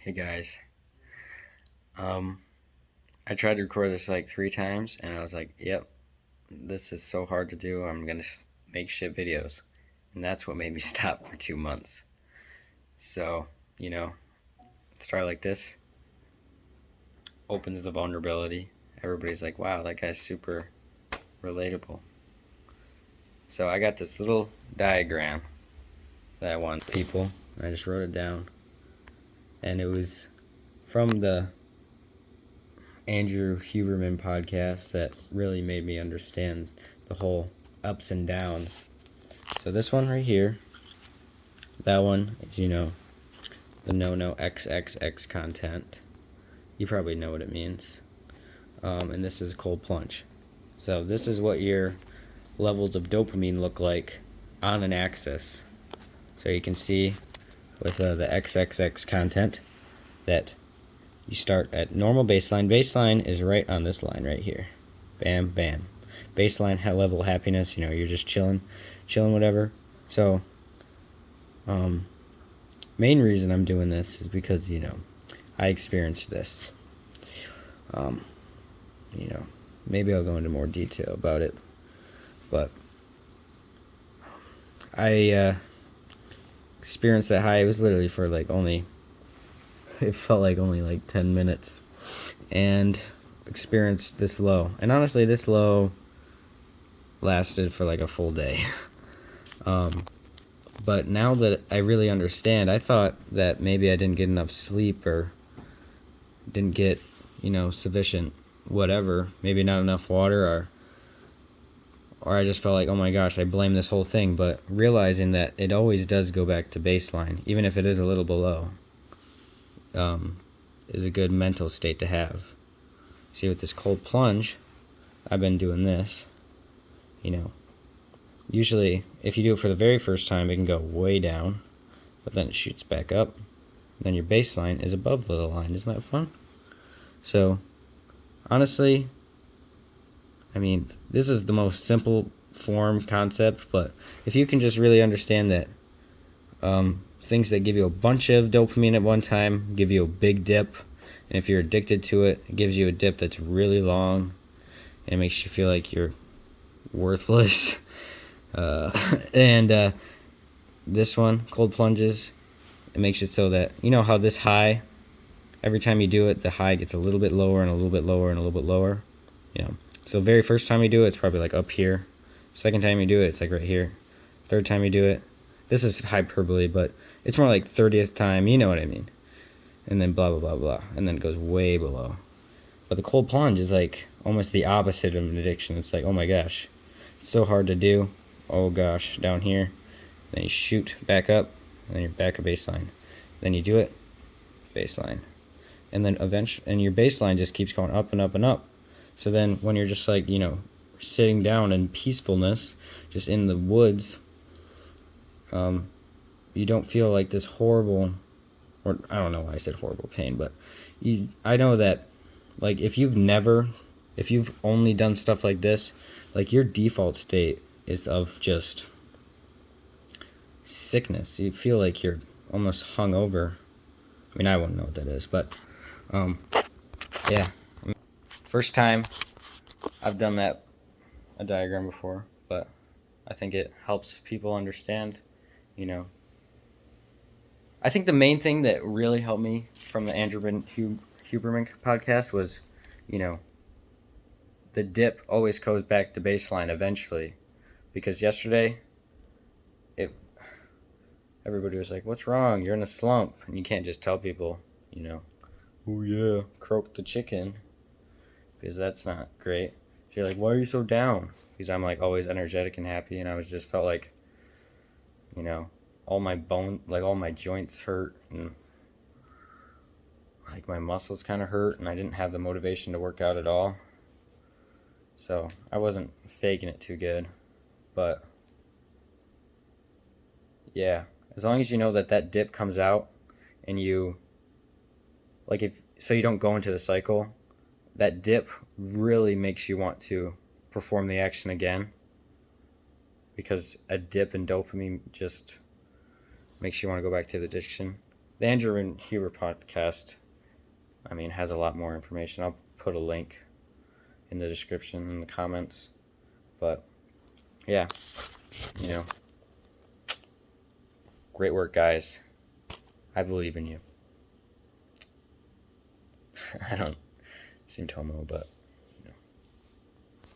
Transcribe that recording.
Hey guys. Um, I tried to record this like 3 times and I was like, yep, this is so hard to do. I'm gonna make shit videos. And that's what made me stop for 2 months. So, you know, start like this, opens the vulnerability. Everybody's like, wow, that guy's super relatable. So I got this little diagram that I want people. I just wrote it down. And it was from the Andrew Huberman podcast that really made me understand the whole ups and downs. So this one right here, that one is, the no XXX content. You probably know what it means. And this is cold plunge. So this is what your levels of dopamine look like on an axis. So you can see with the XXX content that you start at normal baseline. Baseline is right on this line right here. Bam, bam. Baseline level happiness, you're just chilling, whatever. So, main reason I'm doing this is because, I experienced this. Um, Maybe I'll go into more detail about it. But I experienced that high. It was literally for it felt like only like 10 minutes. And experienced this low. And honestly, this low lasted for like a full day. But now that I really understand, I thought that maybe I didn't get enough sleep or didn't get, sufficient whatever, maybe not enough water, or I just felt like, oh my gosh, I blame this whole thing. But realizing that it always does go back to baseline, even if it is a little below, is a good mental state to have. See, with this cold plunge, I've been doing this, Usually, if you do it for the very first time, it can go way down, but then it shoots back up. Then your baseline is above the line. Isn't that fun? So, honestly, this is the most simple form concept, but if you can just really understand that things that give you a bunch of dopamine at one time give you a big dip, and if you're addicted to it, it gives you a dip that's really long and makes you feel like you're worthless. And this one, cold plunges, it makes it so that, how this high, every time you do it, the high gets a little bit lower and a little bit lower and a little bit lower. So very first time you do it, it's probably like up here. Second time you do it, it's like right here. Third time you do it, this is hyperbole, but it's more like 30th time, you know what I mean. And then blah, blah, blah, blah. And then it goes way below. But the cold plunge is like almost the opposite of an addiction. It's like, oh my gosh, it's so hard to do. Oh gosh, down here. Then you shoot back up, and then you're back at baseline. Then you do it, baseline. And then eventually, and your baseline just keeps going up and up and up. So then when you're just like, sitting down in peacefulness, just in the woods, you don't feel like this horrible, or I don't know why I said horrible pain, but I know that, like, if you've only done stuff like this, like, your default state is of just sickness. You feel like you're almost hungover. I wouldn't know what that is, but yeah. First time I've done a diagram before, but I think it helps people understand, I think the main thing that really helped me from the Andrew Huberman podcast was, the dip always goes back to baseline eventually. Because yesterday, everybody was like, what's wrong? You're in a slump. And you can't just tell people, oh yeah, croak the chicken. Because that's not great. So you're like, why are you so down? Because I'm like always energetic and happy. And I was just felt like, all my joints hurt. And like my muscles kind of hurt. And I didn't have the motivation to work out at all. So I wasn't faking it too good. But yeah, as long as you know that dip comes out and you, like, so you don't go into the cycle, that dip really makes you want to perform the action again, because a dip in dopamine just makes you want to go back to the addiction. The Andrew Huber podcast, I mean, has a lot more information. I'll put a link in the description, in the comments. But yeah, you know, great work, guys. I believe in you. I don't seem to homo, but